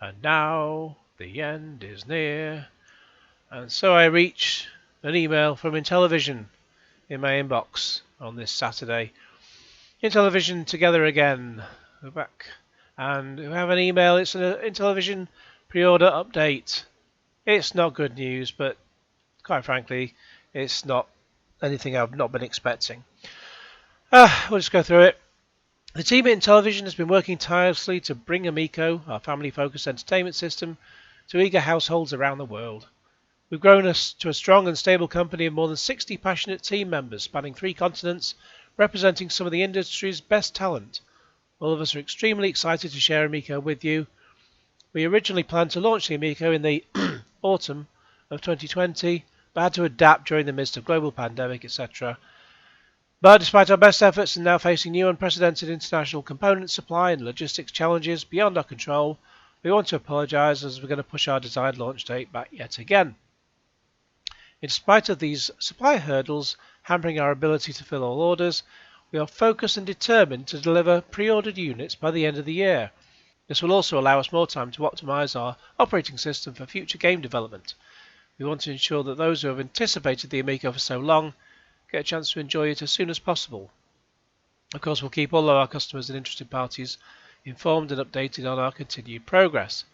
And now the end is near. And so I reach an email from Intellivision in my inbox on this Saturday. Intellivision together again. We're back. And we have an email. It's an Intellivision pre-order update. It's not good news, but quite frankly, it's not anything I've not been expecting. We'll just go through it. The team at Intellivision has been working tirelessly to bring Amico, our family-focused entertainment system, to eager households around the world. We've grown us to a strong and stable company of more than 60 passionate team members spanning 3 continents, representing some of the industry's best talent. All of us are extremely excited to share Amico with you. We originally planned to launch the Amico in the autumn of 2020, but had to adapt during the midst of global pandemic, etc. But despite our best efforts and now facing new unprecedented international component supply and logistics challenges beyond our control, we want to apologise as we're going to push our desired launch date back yet again. In spite of these supply hurdles hampering our ability to fill all orders, we are focused and determined to deliver pre-ordered units by the end of the year. This will also allow us more time to optimise our operating system for future game development. We want to ensure that those who have anticipated the Amico for so long get a chance to enjoy it as soon as possible. Of course, we'll keep all of our customers and interested parties informed and updated on our continued progress.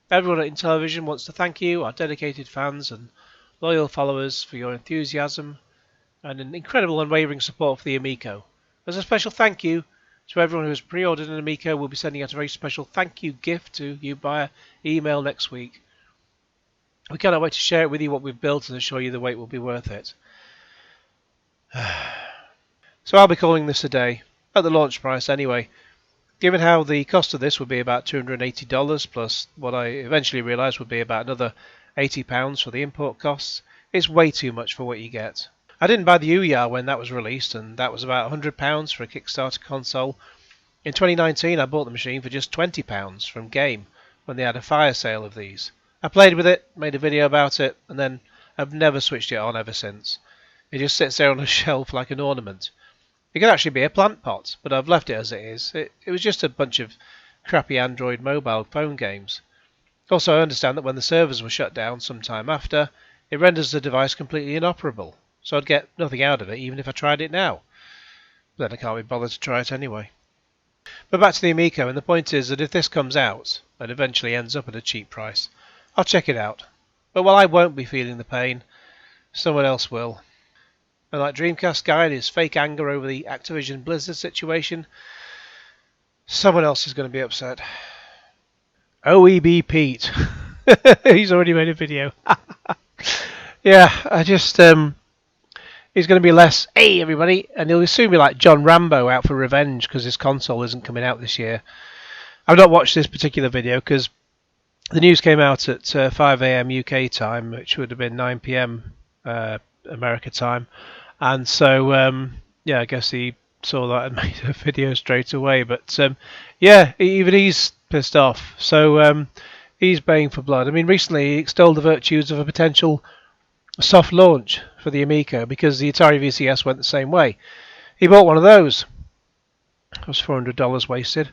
Everyone at Intellivision wants to thank you, our dedicated fans and loyal followers, for your enthusiasm and an incredible unwavering support for the Amico. As a special thank you to everyone who has pre-ordered an Amico, we'll be sending out a very special thank you gift to you via email next week. We cannot wait to share it with you what we've built and assure you the wait will be worth it. So I'll be calling this a day, at the launch price anyway. Given how the cost of this would be about $280 plus what I eventually realised would be about another £80 for the import costs, it's way too much for what you get. I didn't buy the Ouya when that was released, and that was about £100 for a Kickstarter console. In 2019 I bought the machine for just £20 from Game when they had a fire sale of these. I played with it, made a video about it, and then I've never switched it on ever since. It just sits there on a shelf like an ornament. It could actually be a plant pot, but I've left it as it is. It was just a bunch of crappy Android mobile phone games. Also, I understand that when the servers were shut down some time after, it renders the device completely inoperable, so I'd get nothing out of it even if I tried it now. But then I can't be bothered to try it anyway. But back to the Amico, and the point is that if this comes out, and eventually ends up at a cheap price, I'll check it out. But while I won't be feeling the pain, someone else will. And like Dreamcast guy and his fake anger over the Activision Blizzard situation, someone else is going to be upset. OEB Pete. He's already made a video. Yeah, I just... he's going to be less, hey everybody, and he'll soon be like John Rambo out for revenge because his console isn't coming out this year. I've not watched this particular video because the news came out at 5 AM UK time, which would have been 9 PM America time. And so, yeah, I guess he saw that and made a video straight away. But, yeah, even he's pissed off. So he's baying for blood. I mean, recently he extolled the virtues of a potential soft launch for the Amico because the Atari VCS went the same way. He bought one of those. It was $400 wasted.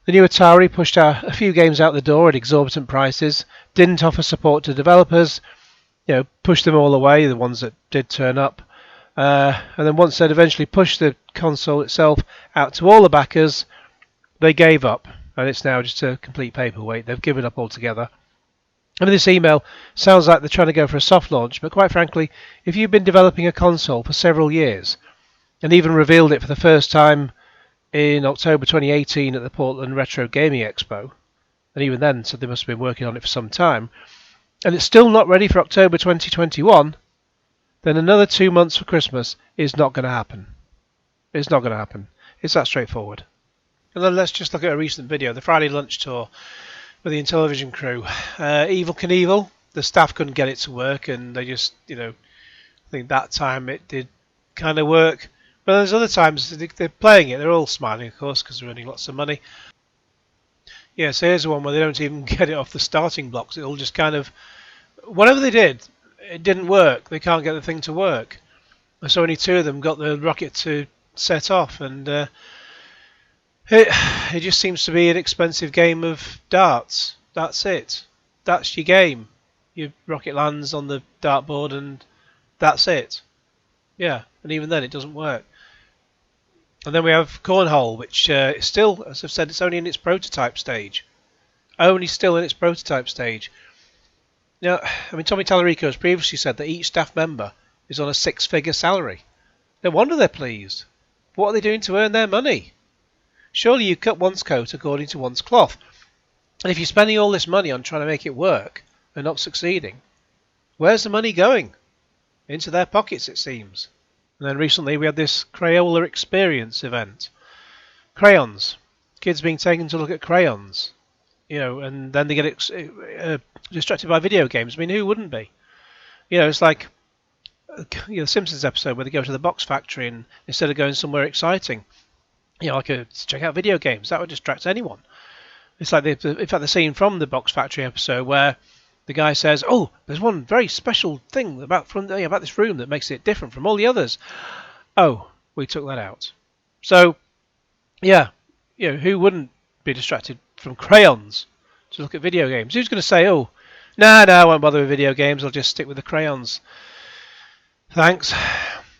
The new Atari pushed a few games out the door at exorbitant prices, didn't offer support to developers, pushed them all away, the ones that did turn up. And then once they'd eventually pushed the console itself out to all the backers, they gave up. And it's now just a complete paperweight. They've given up altogether. I mean, this email sounds like they're trying to go for a soft launch, but quite frankly, if you've been developing a console for several years, and even revealed it for the first time in October 2018 at the Portland Retro Gaming Expo, and even then said they must have been working on it for some time, and it's still not ready for October 2021, then another 2 months for Christmas is not going to happen. It's not going to happen. It's that straightforward. And then let's just look at a recent video, the Friday lunch tour with the Intellivision crew. Evil Knievel, the staff couldn't get it to work, and they just, I think that time it did kind of work. But there's other times they're playing it, they're all smiling, of course, because they're earning lots of money. Yeah, so here's the one where they don't even get it off the starting blocks. It'll just kind of, whatever they did, it didn't work. They can't get the thing to work. So only 2 of them got the rocket to set off, and it just seems to be an expensive game of darts. That's it. That's your game. Your rocket lands on the dartboard and that's it. Yeah, and even then it doesn't work. And then we have Cornhole, which is still, as I've said, it's only in its prototype stage. Only still in its prototype stage. Now, I mean, Tommy Tallarico has previously said that each staff member is on a six-figure salary. No wonder they're pleased. What are they doing to earn their money? Surely you cut one's coat according to one's cloth. And if you're spending all this money on trying to make it work and not succeeding, where's the money going? Into their pockets, it seems. And then recently we had this Crayola experience event. Crayons. Kids being taken to look at crayons. You know, and then they get distracted by video games. I mean, who wouldn't be? You know, it's like the Simpsons episode where they go to the box factory and instead of going somewhere exciting, you know, like check out video games. That would distract anyone. It's like in fact the scene from the box factory episode where the guy says, "Oh, there's one very special thing about this room that makes it different from all the others." Oh, we took that out. So, yeah, you know, who wouldn't be distracted from crayons to look at video games? Who's going to say, "Oh, no, I won't bother with video games. I'll just stick with the crayons. Thanks."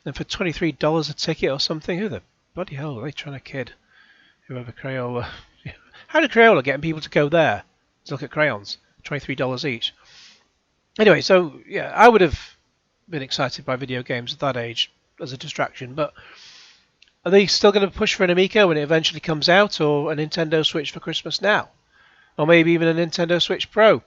And for $23 a ticket or something, who the bloody hell are they trying to kid? Whoever Crayola. How did Crayola get people to go there to look at crayons? $23 each. Anyway, so yeah, I would have been excited by video games at that age as a distraction, but are they still going to push for an Amico when it eventually comes out, or a Nintendo Switch for Christmas now? Or maybe even a Nintendo Switch Pro?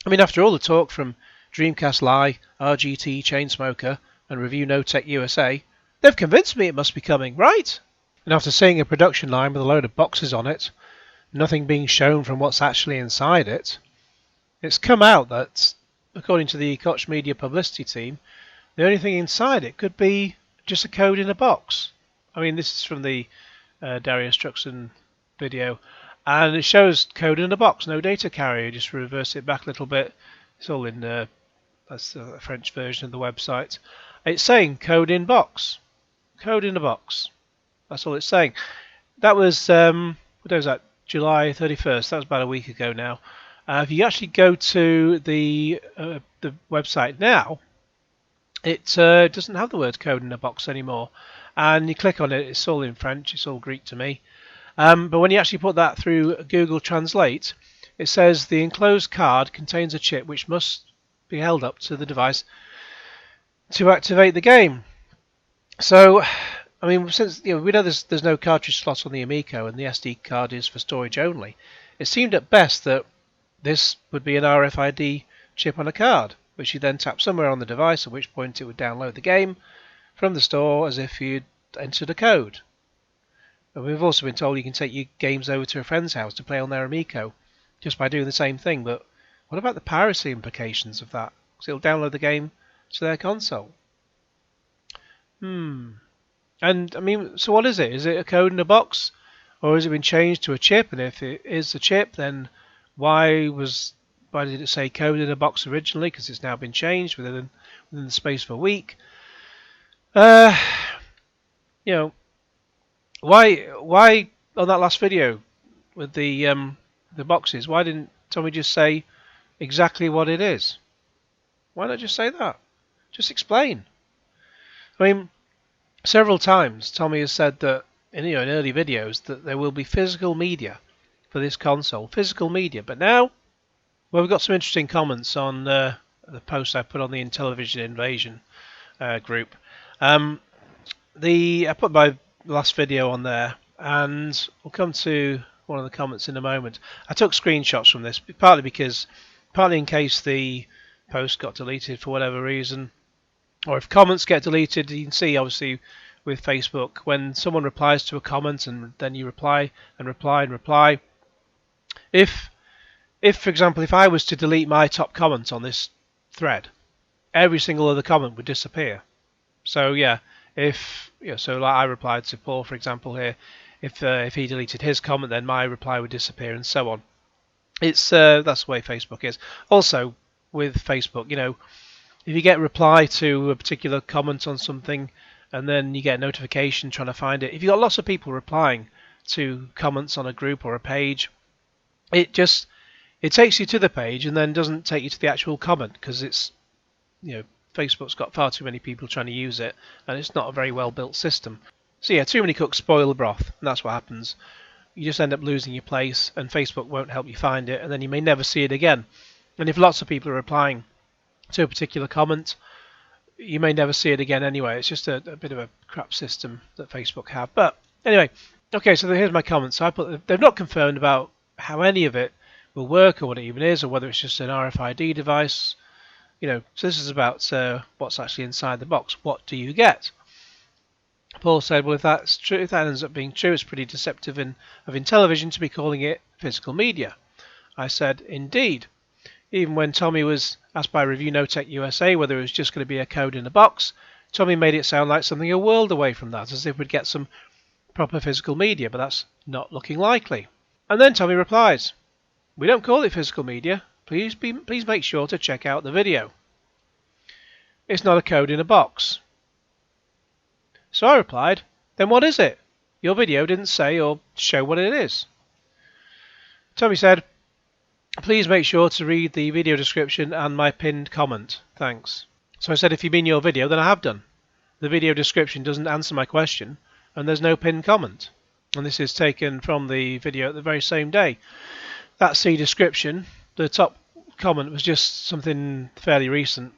I mean, after all the talk from Dreamcast Live, RGT, Chainsmoker, and Review No Tech USA, they've convinced me it must be coming, right? And after seeing a production line with a load of boxes on it, nothing being shown from what's actually inside it, it's come out that, according to the Koch Media publicity team, the only thing inside it could be just a code in a box. I mean, this is from the Darius Truxton video, and it shows code in a box, no data carrier. Just reverse it back a little bit. It's all in that's the French version of the website. It's saying code in box, code in a box. That's all it's saying. That was what day was that? July 31st. That was about a week ago now. If you actually go to the website now, it doesn't have the word code in a box anymore. And you click on it, it's all in French, it's all Greek to me. But when you actually put that through Google Translate, it says the enclosed card contains a chip which must be held up to the device to activate the game. So, I mean, since we know there's no cartridge slot on the Amico and the SD card is for storage only, it seemed at best that this would be an RFID chip on a card, which you then tap somewhere on the device, at which point it would download the game from the store as if you'd entered a code. And we've also been told you can take your games over to a friend's house to play on their Amico just by doing the same thing. But what about the piracy implications of that? Because it'll download the game to their console. And I mean, so what is it? Is it a code in a box, or has it been changed to a chip? And if it is a chip, then why did it say code in a box originally? Because it's now been changed within the space of a week. Why on that last video with the boxes? Why didn't Tommy just say exactly what it is? Why not just say that? Just explain. I mean, several times Tommy has said that in early videos that there will be physical media for this console, physical media. But now, well, we've got some interesting comments on the post I put on the Intellivision Invasion group. I put my last video on there, and we'll come to one of the comments in a moment. I took screenshots from this, partly in case the post got deleted for whatever reason, or if comments get deleted. You can see obviously with Facebook when someone replies to a comment and then you reply and reply and reply. If for example, if I was to delete my top comment on this thread, every single other comment would disappear. So yeah, so like I replied to Paul, for example, here. If he deleted his comment, then my reply would disappear, and so on. It's that's the way Facebook is. Also, with Facebook, if you get a reply to a particular comment on something, and then you get a notification trying to find it, if you've got lots of people replying to comments on a group or a page, it just it takes you to the page and then doesn't take you to the actual comment because it's, Facebook's got far too many people trying to use it, and it's not a very well built system. So yeah, too many cooks spoil the broth, and that's what happens. You just end up losing your place, and Facebook won't help you find it, and then you may never see it again. And if lots of people are replying to a particular comment, you may never see it again anyway. It's just a bit of a crap system that Facebook have. But anyway, okay, so here's my comments. So they've not confirmed about how any of it will work or what it even is, or whether it's just an RFID device. So this is about what's actually inside the box. What do you get? Paul said, well, if that's true, if that ends up being true, it's pretty deceptive of Intellivision to be calling it physical media. I said, indeed. Even when Tommy was asked by Review No Tech USA whether it was just going to be a code in a box, Tommy made it sound like something a world away from that, as if we'd get some proper physical media, but that's not looking likely. And then Tommy replies, we don't call it physical media. Please make sure to check out the video. It's not a code in a box. So I replied, then what is it? Your video didn't say or show what it is. Tommy said, please make sure to read the video description and my pinned comment. Thanks. So I said, if you mean your video, then I have done. The video description doesn't answer my question, and there's no pinned comment. And this is taken from the video the very same day. That C description, the top comment was just something fairly recent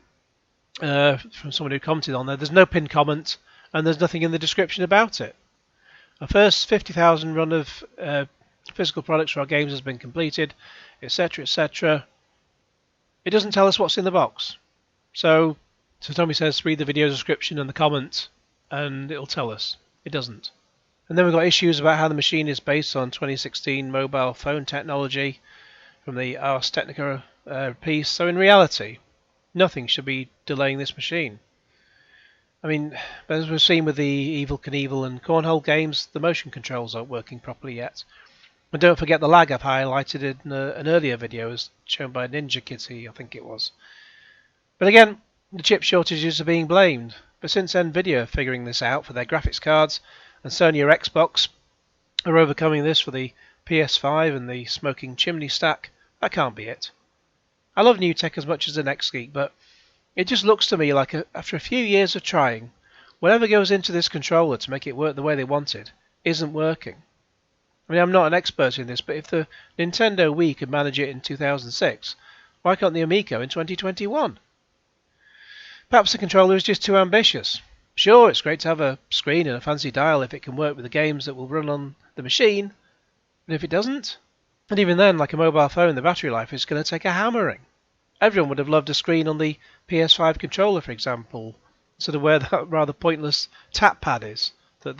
from someone who commented on there. There's no pinned comment, and there's nothing in the description about it. Our first 50,000 run of physical products for our games has been completed, etc., etc. It doesn't tell us what's in the box. So Tommy says read the video description and the comment, and it'll tell us. It doesn't. And then we've got issues about how the machine is based on 2016 mobile phone technology from the Ars Technica piece. So in reality, nothing should be delaying this machine. I mean, as we've seen with the Evil Knievel and Cornhole games, the motion controls aren't working properly yet. And don't forget the lag I've highlighted in an earlier video as shown by Ninja Kitty, I think it was. But again, the chip shortages are being blamed. But since Nvidia are figuring this out for their graphics cards, and Sony or Xbox are overcoming this for the PS5 and the smoking chimney stack, that can't be it. I love new tech as much as the next geek, but it just looks to me like after a few years of trying, whatever goes into this controller to make it work the way they want it isn't working. I mean, I'm not an expert in this, but if the Nintendo Wii could manage it in 2006, why can't the Amico in 2021? Perhaps the controller is just too ambitious. Sure, it's great to have a screen and a fancy dial if it can work with the games that will run on the machine, but if it doesn't, and even then, like a mobile phone, the battery life is going to take a hammering. Everyone would have loved a screen on the PS5 controller, for example, sort of where that rather pointless tap pad is that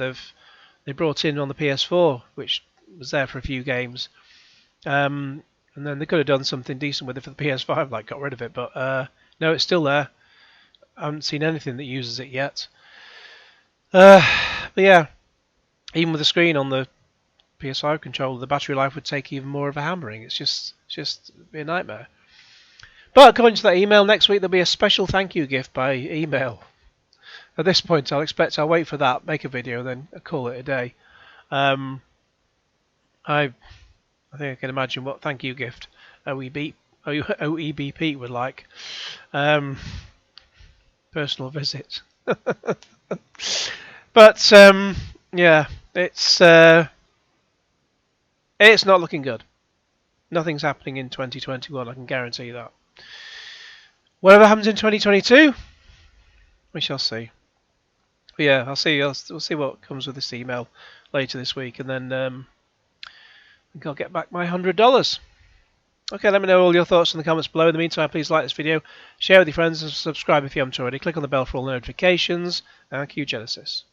they brought in on the PS4, which was there for a few games. And then they could have done something decent with it for the PS5, like got rid of it, but no, it's still there. I haven't seen anything that uses it yet. But yeah, even with the screen on the PS5 controller, the battery life would take even more of a hammering. It's just be a nightmare. But according to that email, next week there'll be a special thank you gift by email. At this point, I'll wait for that, make a video, then call it a day. I think I can imagine what thank you gift OEB Pete would like. Personal visit. But yeah, it's not looking good. Nothing's happening in 2021, I can guarantee that. Whatever happens in 2022, we shall see. But yeah, we'll see what comes with this email later this week, and then I think I'll get back my $100. Okay, let me know all your thoughts in the comments below. In the meantime, please like this video, share with your friends, and subscribe if you haven't already. Click on the bell for all notifications, and Q Genesis.